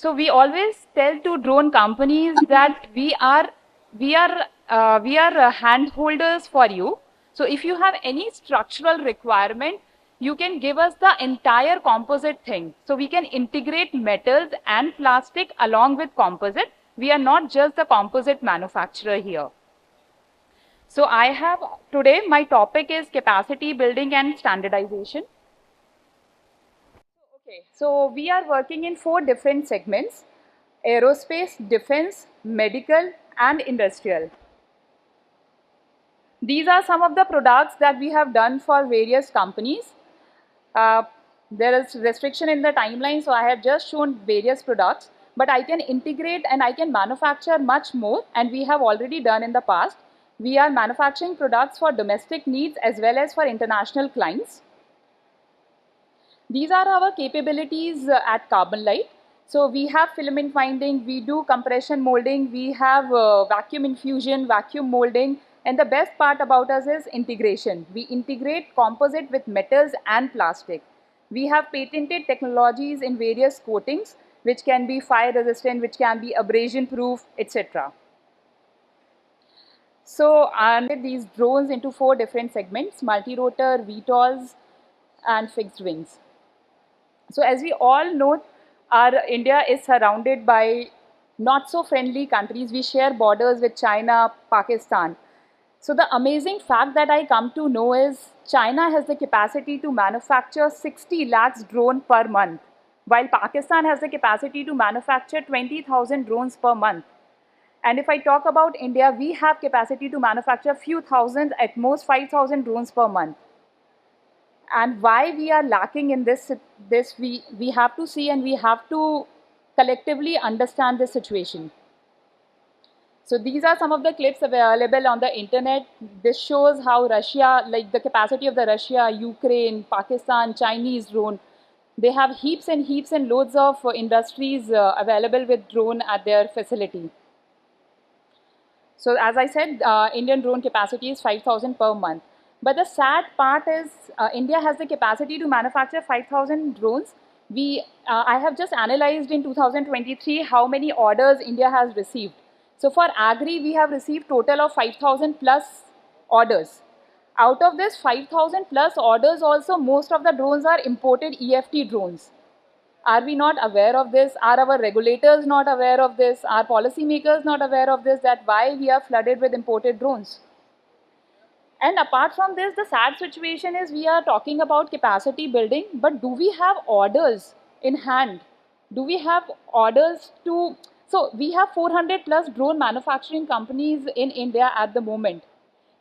So we always tell to drone companies that we are hand holders for you. So if you have any structural requirement, you can give us the entire composite thing. So we can integrate metals and plastic along with composite. We are not just the composite manufacturer here. So I have today my topic is capacity building and standardization. Okay, so we are working in 4 different segments: aerospace, defense, medical, and industrial. These are some of the products that we have done for various companies. Uh, there is restriction in the timeline, so I have just shown various products, but I can integrate and I can manufacture much more, and we have already done in the past. We are manufacturing products for domestic needs as well as for international clients. These are our capabilities at Carbon Light. So we have filament winding, we do compression molding, we have vacuum infusion, vacuum molding, and the best part about us is integration. We integrate composite with metals and plastic. We have patented technologies in various coatings, which can be fire resistant, which can be abrasion proof, etc. So I divided these drones into 4 different segments: multi-rotor, VTOLs, and fixed wings. So as we all know, our India is surrounded by not so friendly countries. We share borders with China, Pakistan. So the amazing fact that I come to know is China has the capacity to manufacture 60 lakhs drone per month, while Pakistan has the capacity to manufacture 20,000 drones per month. And if I talk about India, we have capacity to manufacture few thousand, at most 5,000 drones per month. And why we are lacking in this we have to see, and we have to collectively understand this situation. So these are some of the clips available on the internet. This shows how Russia, like the capacity of the Russia, Ukraine, Pakistan, Chinese drone, they have heaps and heaps and loads of industries available with drone at their facility. So as I said, Indian drone capacity is 5,000 per month. But the sad part is India has the capacity to manufacture 5,000 drones. I have just analyzed in 2023 how many orders India has received. So for Agri, we have received total of 5,000 plus orders. Out of this 5,000 plus orders also, most of the drones are imported EFT drones. Are we not aware of this? Are our regulators not aware of this? Are policymakers not aware of this, that why we are flooded with imported drones? And apart from this, the sad situation is we are talking about capacity building, but do we have orders in hand? Do we have orders to... So we have 400 plus drone manufacturing companies in India at the moment.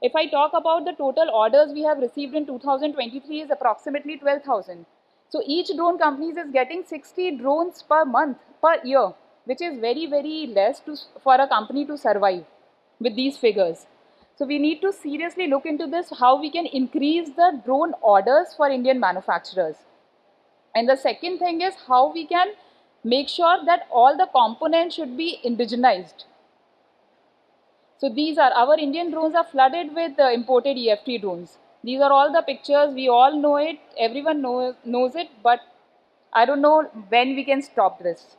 If I talk about the total orders we have received in 2023 is approximately 12,000. So each drone company is getting 60 drones per month, per year, which is very, very less for a company to survive with these figures. So we need to seriously look into this, how we can increase the drone orders for Indian manufacturers. And the second thing is how we can make sure that all the components should be indigenized. So these are, our Indian drones are flooded with imported EFT drones. These are all the pictures, we all know it, everyone knows it, but I don't know when we can stop this.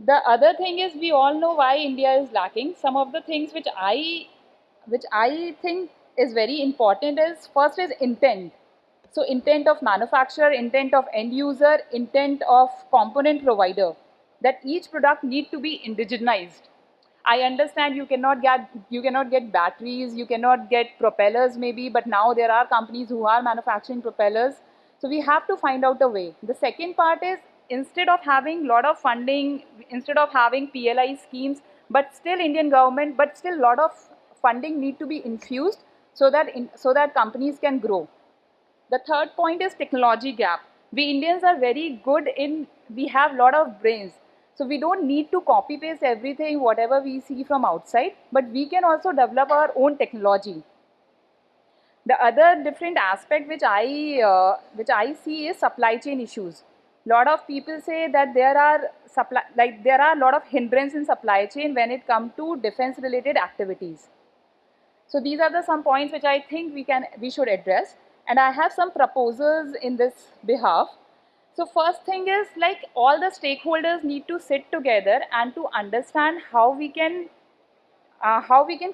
The other thing is, we all know why India is lacking. Some of the things which I think is very important is, first is intent. So intent of manufacturer, intent of end user, intent of component provider, that each product need to be indigenized. I understand you cannot get batteries, you cannot get propellers maybe, but now there are companies who are manufacturing propellers. So we have to find out a way. The second part is, instead of having lot of funding, instead of having PLI schemes, but still Indian government, but still lot of funding need to be infused so that companies can grow. The third point is technology gap. We Indians are very good in, we have lot of brains. So we don't need to copy paste everything, whatever we see from outside, but we can also develop our own technology. The other different aspect which I see is supply chain issues. Lot of people say that there are a lot of hindrance in supply chain when it comes to defense related activities. So these are some points which I think we should address, and I have some proposals in this behalf. So first thing is like all the stakeholders need to sit together and to understand how we can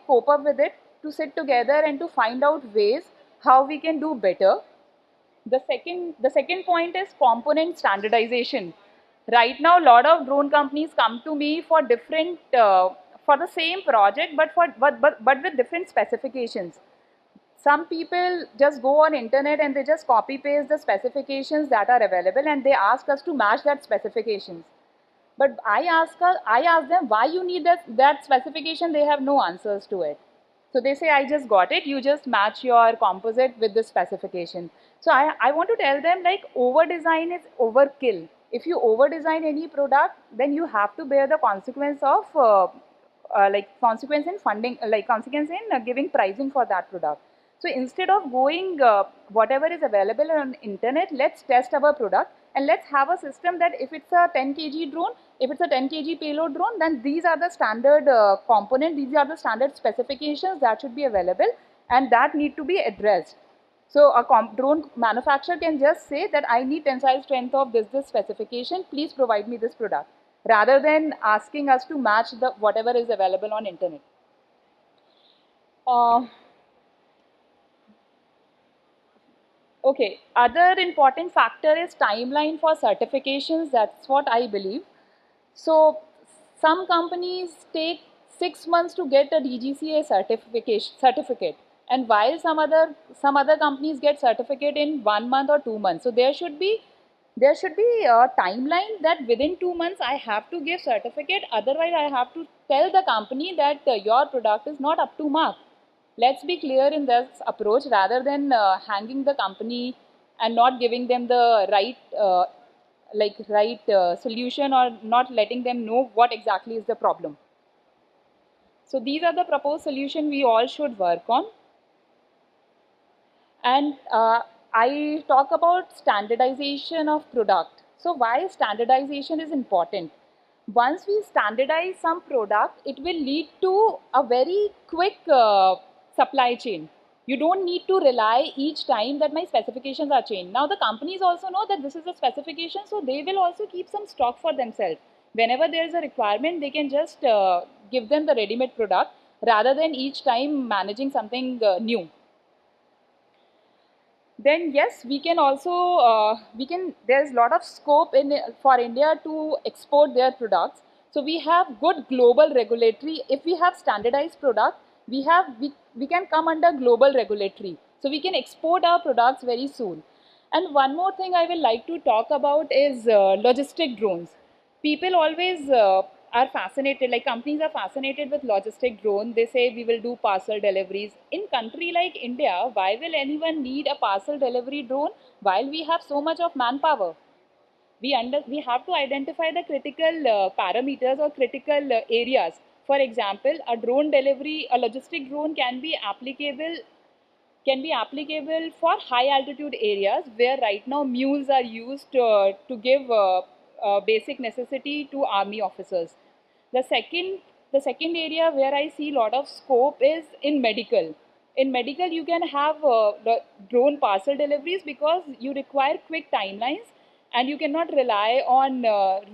cope up with it, to sit together and to find out ways how we can do better. The second point is component standardization. Right now, a lot of drone companies come to me for different for the same project, but with different specifications. Some people just go on internet and they just copy paste the specifications that are available and they ask us to match that specifications. But I ask them why you need that specification. They have no answers to it. So they say, I just got it. You just match your composite with the specification. So I want to tell them like over design is overkill. If you over design any product, then you have to bear the consequence of like consequence in funding, like consequence in giving pricing for that product. So instead of going whatever is available on internet, let's test our product and let's have a system that if it's a 10 kg drone, if it's a 10 kg payload drone, then these are the standard components, these are the standard specifications that should be available and that need to be addressed. So a drone manufacturer can just say that I need tensile strength of this specification, please provide me this product, rather than asking us to match the whatever is available on internet. Uh, okay, other important factor is timeline for certifications. That's what I believe. So some companies take 6 months to get a DGCA certificate, and while some other companies get certificate in 1 month or 2 months. So there should be a timeline that within 2 months I have to give certificate. Otherwise, I have to tell the company that your product is not up to mark. Let's be clear in this approach rather than hanging the company and not giving them the right solution or not letting them know what exactly is the problem. So these are the proposed solution we all should work on. And I talk about standardization of product. So why standardization is important? Once we standardize some product, it will lead to a very quick supply chain. You don't need to rely each time that my specifications are changed. Now the companies also know that this is a specification, so they will also keep some stock for themselves. Whenever there is a requirement, they can just give them the ready-made product rather than each time managing something new. Then yes, we can also there's a lot of scope in for India to export their products. So we have good global regulatory. If we have standardized product, we can come under global regulatory, so we can export our products very soon. And one more thing I will like to talk about is logistic drones. People always are fascinated, like companies are fascinated with logistic drone. They say we will do parcel deliveries. In country like India, why will anyone need a parcel delivery drone while we have so much of manpower? We have to identify the critical parameters or critical areas. For example, a logistic drone can be applicable for high altitude areas where right now mules are used to give basic necessity to army officers. The second, the second area where I see a lot of scope is in medical. In medical, you can have the drone parcel deliveries because you require quick timelines and you cannot rely on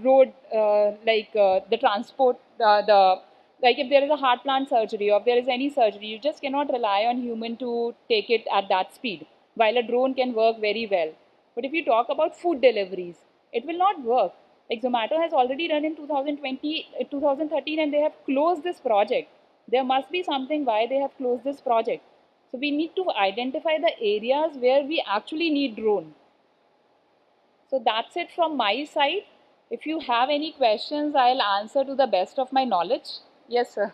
road the transport, the like if there is a heart plant surgery or if there is any surgery, you just cannot rely on human to take it at that speed, while a drone can work very well. But if you talk about food deliveries, it will not work. Like Zomato has already done in 2020, 2013, and they have closed this project. There must be something why they have closed this project. So we need to identify the areas where we actually need drone. So that's it from my side. If you have any questions, I'll answer to the best of my knowledge. Yes, sir.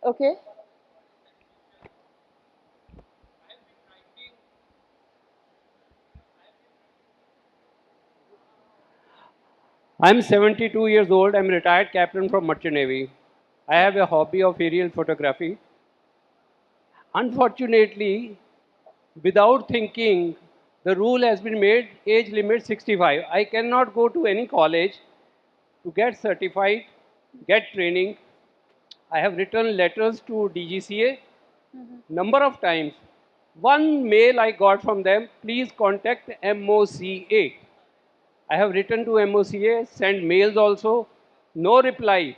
Okay. I'm 72 years old. I'm a retired captain from Merchant Navy. I have a hobby of aerial photography. Unfortunately, without thinking, the rule has been made age limit 65. I cannot go to any college to get certified, get training. I have written letters to DGCA number of times, One mail I got from them, please contact MOCA. I have written to MOCA, sent mails also, no reply.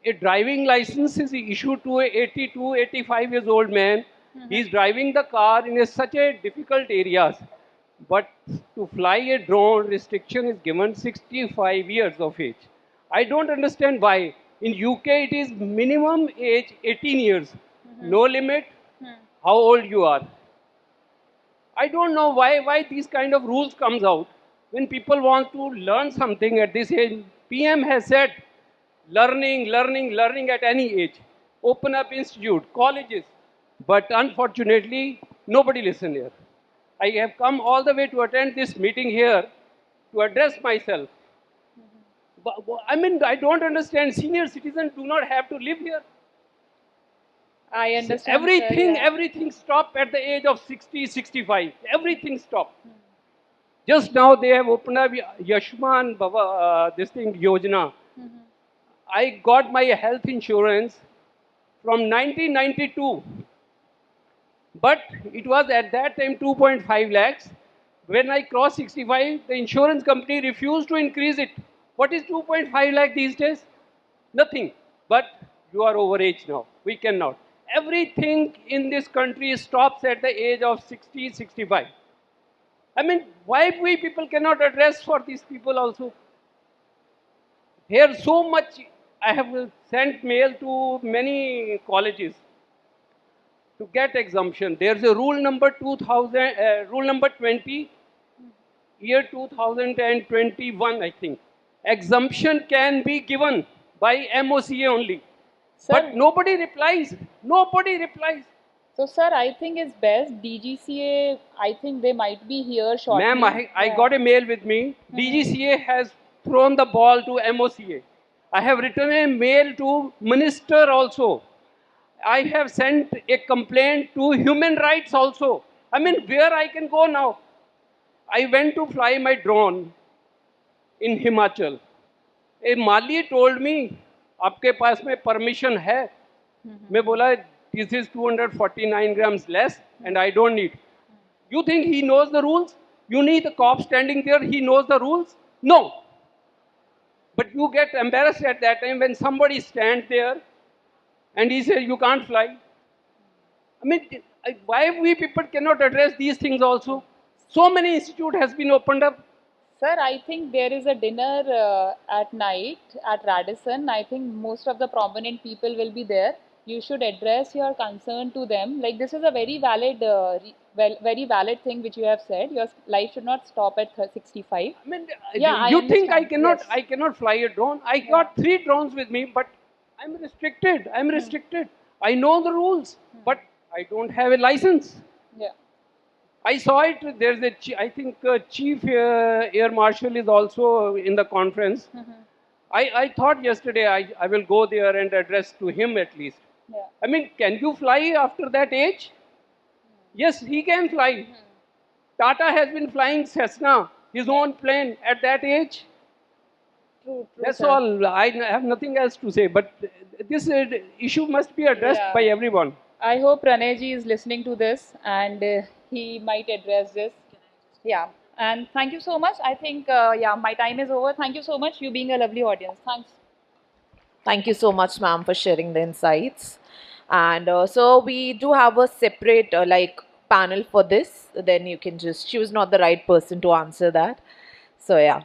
A driving license is issued to a 82, 85 years old man. He is driving the car in such a difficult areas. But to fly a drone, restriction is given 65 years of age. I don't understand why. In UK, it is minimum age 18 years. No limit, how old you are. I don't know why these kind of rules comes out. When people want to learn something at this age, PM has said, learning at any age. Open up institute, colleges. But unfortunately, nobody listen here. I have come all the way to attend this meeting here to address myself. I mean, I don't understand. Senior citizens do not have to live here. I understand. Sir, yeah. Everything stopped at the age of 60, 65. Everything stopped. Just now they have opened up Yashman Baba, this thing, Yojana. I got my health insurance from 1992. But it was at that time 2.5 lakhs. When I crossed 65, the insurance company refused to increase it. What is 2.5 lakh these days? Nothing. But you are over age now. We cannot. Everything in this country stops at the age of 60, 65. I mean, why we people cannot address for these people also? Here so much, I have sent mail to many colleges to get exemption. There's a rule number 20, year 2021, I think. Exemption can be given by MOCA only. Sir, but nobody replies. Nobody replies. So, sir, I think it's best DGCA, I think they might be here shortly. Ma'am, I got a mail with me. DGCA has thrown the ball to MOCA. I have written a mail to Minister also. I have sent a complaint to Human Rights also. I mean, where I can go now? I went to fly my drone in Himachal. A Mali told me, आपके पास में permission है? मैं बोला, this is 249 grams less and I don't need. You think he knows the rules? You need a cop standing there, he knows the rules? No. But you get embarrassed at that time when somebody stands there and he says, you can't fly. I mean, why we people cannot address these things also? So many institutes has been opened up. Sir, I think there is a dinner at night at Radisson. I think most of the prominent people will be there. You should address your concern to them. Like, this is a very valid, very valid thing which you have said. Your life should not stop at 65. I mean, yeah, you think I cannot, yes. I cannot fly a drone? I got 3 drones with me, but I'm restricted. I'm restricted. I know the rules, but I don't have a license. Yeah. I saw it. There's a, I think, Chief Air Marshal is also in the conference. I thought yesterday I will go there and address to him at least. Yeah. I mean, can you fly after that age? Yes, he can fly. Tata has been flying Cessna, his own plane, at that age. True, that's sir. All. I have nothing else to say. But this issue must be addressed by everyone. I hope Pranay ji is listening to this and he might address this. Yeah. And thank you so much. I think, yeah, my time is over. Thank you so much. You being a lovely audience. Thanks. Thank you so much, ma'am, for sharing the insights. And so we do have a separate like panel for this. Then you can just choose not the right person to answer that. So yeah.